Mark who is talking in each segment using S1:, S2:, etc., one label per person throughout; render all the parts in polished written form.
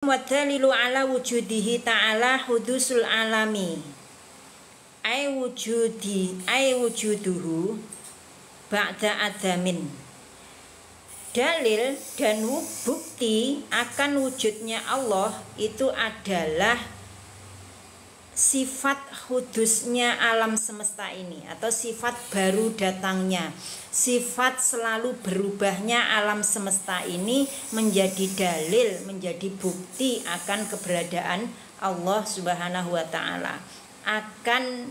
S1: Wadhalilu ala wujudihi ta'ala hudusul alami wujuduhu ba'da adamin. Dalil dan bukti akan wujudnya Allah itu adalah sifat hudusnya alam semesta ini, atau sifat baru datangnya, sifat selalu berubahnya alam semesta ini menjadi dalil, menjadi bukti akan keberadaan Allah Subhanahu wa Ta'ala, akan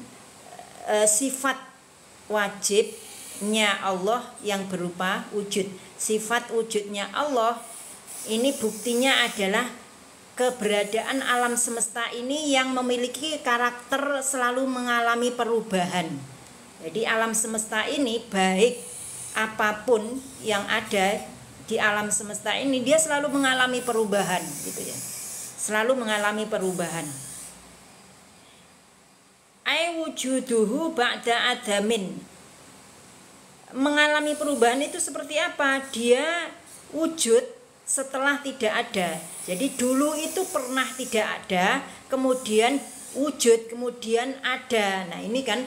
S1: sifat wajibnya Allah yang berupa wujud. Sifat wujudnya Allah ini buktinya adalah keberadaan alam semesta ini yang memiliki karakter selalu mengalami perubahan. Jadi alam semesta ini, baik apapun yang ada di alam semesta ini, dia selalu mengalami perubahan, gitu ya. Selalu mengalami perubahan. Wujuduhu ba'da adamin. Mengalami perubahan itu seperti apa? Dia wujud setelah tidak ada. Jadi dulu itu pernah tidak ada, kemudian wujud, kemudian ada. Nah, ini kan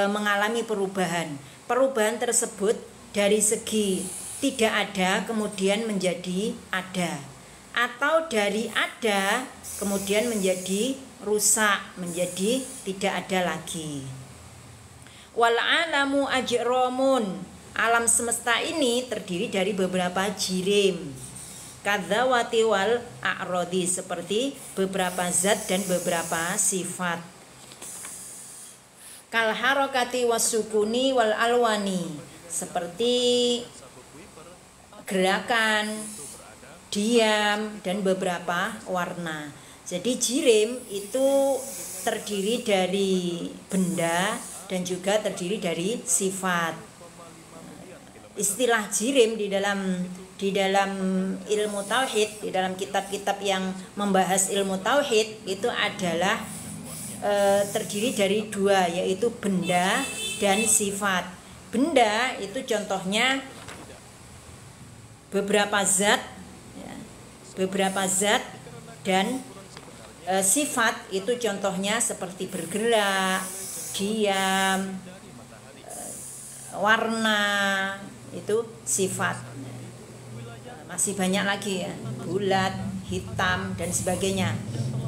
S1: mengalami perubahan. Perubahan tersebut dari segi tidak ada kemudian menjadi ada, atau dari ada kemudian menjadi rusak, menjadi tidak ada lagi. Wal alamu ajramun. Alam semesta ini terdiri dari beberapa jirim, kadzawati wal a'rodi, seperti beberapa zat dan beberapa sifat. Kal harokati wasukuni wal alwani, seperti gerakan, diam, dan beberapa warna. Jadi jirim itu terdiri dari benda dan juga terdiri dari sifat. Istilah jirim di dalam ilmu tauhid, di dalam kitab-kitab yang membahas ilmu tauhid itu adalah terdiri dari dua, yaitu benda dan sifat. Benda itu contohnya beberapa zat, dan sifat itu contohnya seperti bergerak, diam, warna, itu sifat. Masih banyak lagi ya, bulat, hitam, dan sebagainya.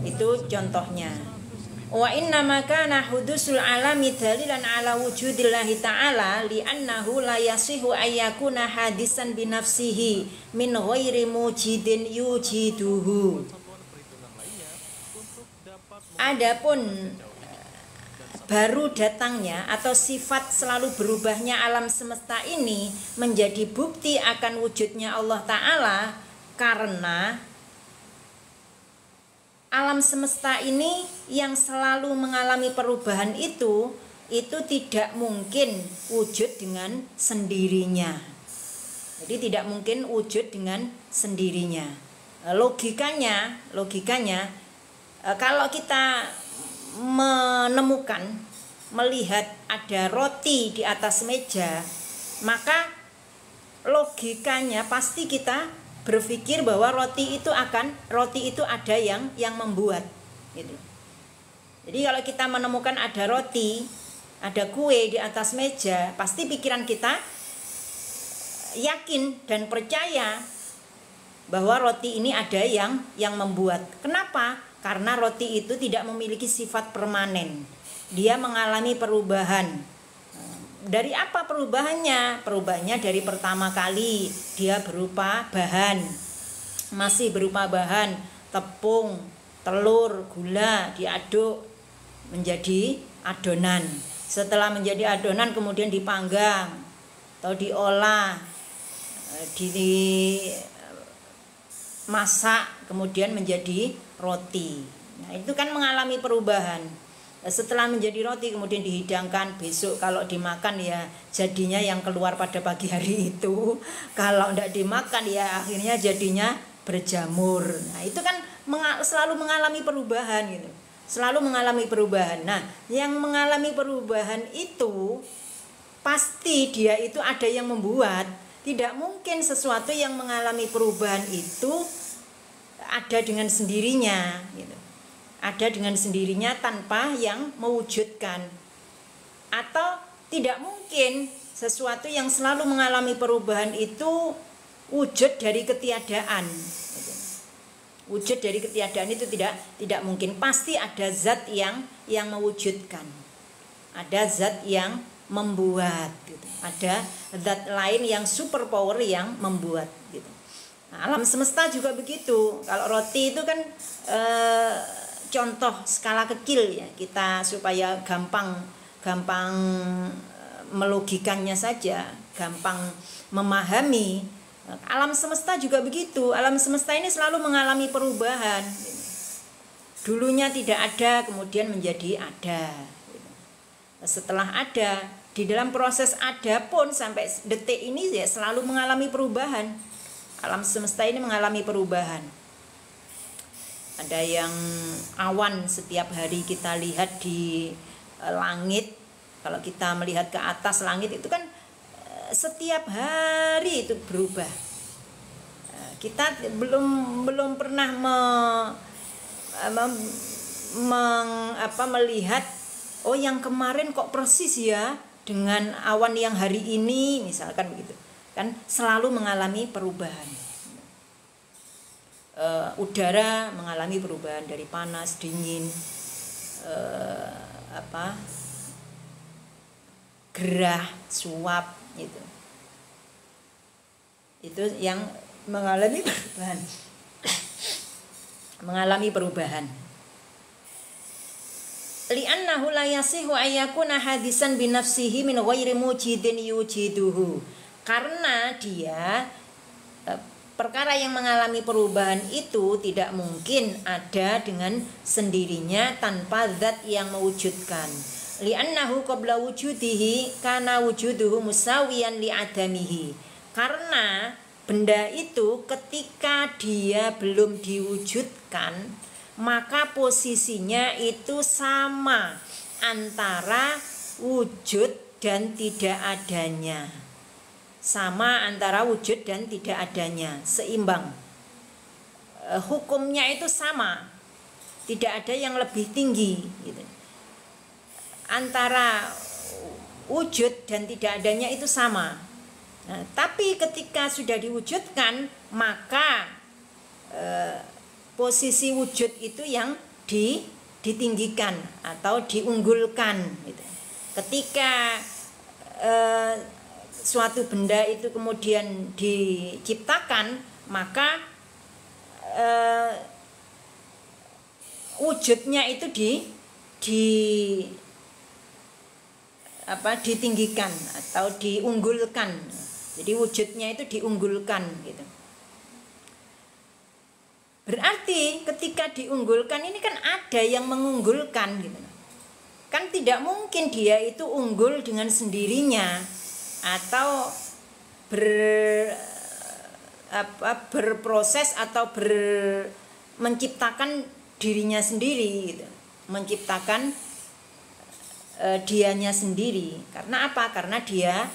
S1: Itu contohnya. Wa inna makana hudusul alami dalilan ala wujudillahi ta'ala li'annahu la yasihu ayyakuna hadisan binafsihi min ghairi mujidin yujiduhu. Adapun baru datangnya atau sifat selalu berubahnya alam semesta ini menjadi bukti akan wujudnya Allah Ta'ala, karena alam semesta ini yang selalu mengalami perubahan itu tidak mungkin wujud dengan sendirinya. Jadi tidak mungkin wujud dengan sendirinya. Logikanya kalau kita melihat ada roti di atas meja, maka logikanya pasti kita berpikir bahwa roti itu ada yang membuat, gitu. Jadi kalau kita menemukan ada roti, ada kue di atas meja, pasti pikiran kita yakin dan percaya bahwa roti ini ada yang membuat. Kenapa? Karena roti itu tidak memiliki sifat permanen. Dia mengalami perubahan. Dari apa perubahannya? Perubahannya dari pertama kali dia berupa bahan, masih berupa bahan, tepung, telur, gula, diaduk menjadi adonan. Setelah menjadi adonan kemudian dipanggang atau diolah, dimasak, kemudian menjadi roti. Nah, itu kan mengalami perubahan. Setelah menjadi roti kemudian dihidangkan, besok kalau dimakan ya jadinya yang keluar pada pagi hari itu. Kalau tidak dimakan ya akhirnya jadinya berjamur. Nah, itu kan selalu mengalami perubahan gitu. Selalu mengalami perubahan. Nah, yang mengalami perubahan itu pasti dia itu ada yang membuat. Tidak mungkin sesuatu yang mengalami perubahan itu ada dengan sendirinya gitu. Ada dengan sendirinya tanpa yang mewujudkan. Atau tidak mungkin sesuatu yang selalu mengalami perubahan itu wujud dari ketiadaan. Wujud dari ketiadaan itu tidak mungkin. Pasti ada zat yang mewujudkan. Ada zat yang membuat gitu. Ada zat lain yang super power yang membuat gitu. Nah, alam semesta juga begitu. Kalau roti itu kan contoh skala kecil ya, kita supaya gampang melogikannya saja, gampang memahami. Alam semesta juga begitu. Alam semesta ini selalu mengalami perubahan. Dulunya tidak ada, kemudian menjadi ada. Setelah ada, di dalam proses ada pun sampai detik ini ya selalu mengalami perubahan. Alam semesta ini mengalami perubahan. Ada yang awan setiap hari kita lihat di langit. Kalau kita melihat ke atas langit itu kan setiap hari itu berubah. Kita belum pernah melihat oh yang kemarin kok persis ya dengan awan yang hari ini, misalkan begitu. Kan selalu mengalami perubahan. Udara mengalami perubahan dari panas, dingin, gerah, suap gitu. Itu yang mengalami perubahan. Mengalami perubahan. Li'annahu la yasihu ayyakuna hadisan binafsihi min ghairi mujidin yujiduhu. Karena dia perkara yang mengalami perubahan itu tidak mungkin ada dengan sendirinya tanpa zat yang mewujudkan. Li'annahu qabla wujudihi kana wujuduhu musawiyan li'adamihi. Karena benda itu ketika dia belum diwujudkan, maka posisinya itu sama antara wujud dan tidak adanya. Sama antara wujud dan tidak adanya, seimbang. Hukumnya itu sama, tidak ada yang lebih tinggi gitu. Antara wujud dan tidak adanya itu sama. Nah, tapi ketika sudah diwujudkan, maka posisi wujud itu yang ditinggikan atau diunggulkan gitu. Ketika suatu benda itu kemudian diciptakan, maka wujudnya itu ditinggikan atau diunggulkan. Jadi wujudnya itu diunggulkan gitu. Berarti ketika diunggulkan ini kan ada yang mengunggulkan gitu. Kan tidak mungkin dia itu unggul dengan sendirinya atau berproses atau menciptakan dirinya sendiri gitu. Menciptakan dianya sendiri. Karena apa? Karena dia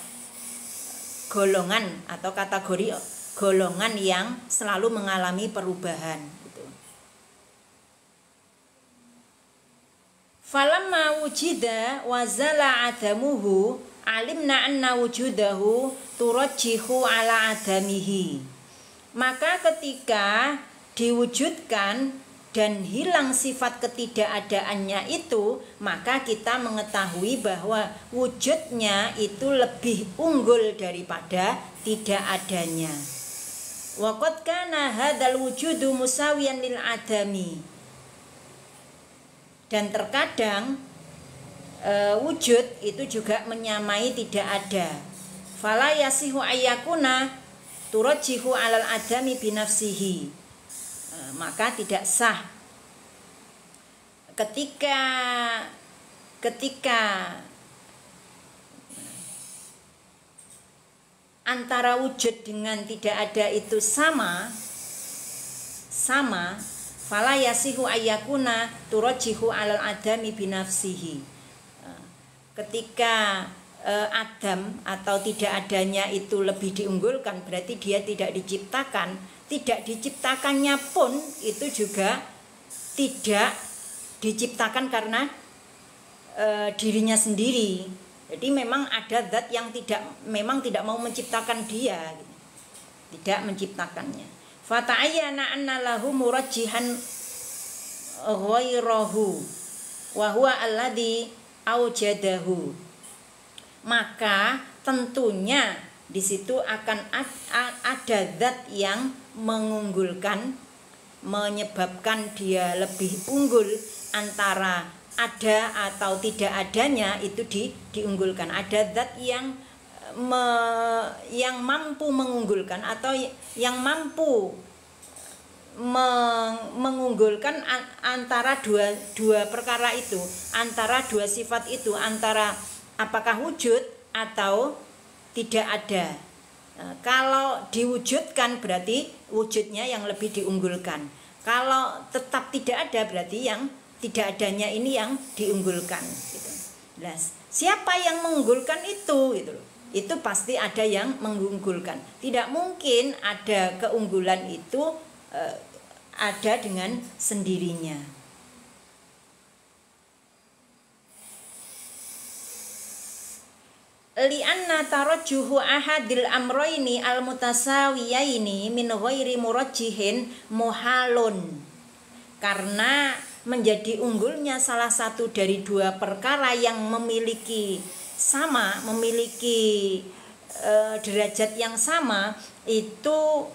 S1: golongan atau kategori golongan yang selalu mengalami perubahan gitu. Falamma wujida wa zala adamuhu alimna anna wujudahu turajjihu ala adamihi. Maka ketika diwujudkan dan hilang sifat ketidakadaannya itu, maka kita mengetahui bahwa wujudnya itu lebih unggul daripada tidak adanya. Wa qad kana hadzal wujudu musawiyan lil adami. Dan terkadang wujud itu juga menyamai tidak ada. Fala yasihu ayyakuna turajjihu alal adami binafsihi. Maka tidak sah ketika antara wujud dengan tidak ada itu sama, fala yasihu ayyakuna turajjihu alal adami binafsihi. Ketika adam atau tidak adanya itu lebih diunggulkan, berarti dia tidak diciptakan, tidak diciptakannya pun itu juga tidak diciptakan karena dirinya sendiri. Jadi memang ada zat yang memang tidak mau menciptakan dia, gitu. Tidak menciptakannya. Fata'ayyana anna lahu murajjihan ghairahu wa huwa alladhi aujadahu. Maka tentunya di situ akan ada zat yang mengunggulkan, menyebabkan dia lebih unggul antara ada atau tidak adanya, itu diunggulkan. Ada zat yang mampu mengunggulkan atau yang mampu mengunggulkan antara dua perkara itu, antara dua sifat itu, antara apakah wujud atau tidak ada. Nah, kalau diwujudkan berarti wujudnya yang lebih diunggulkan. Kalau tetap tidak ada berarti yang tidak adanya ini yang diunggulkan, gitu. Nah, siapa yang mengunggulkan itu, gitu loh. Itu pasti ada yang mengunggulkan. Tidak mungkin ada keunggulan itu ada dengan sendirinya. Li'anna tarajjuhu ahadil amroini al-mutasawiyaini min ghairi murajjihin muhalun. Karena menjadi unggulnya salah satu dari dua perkara yang memiliki derajat yang sama itu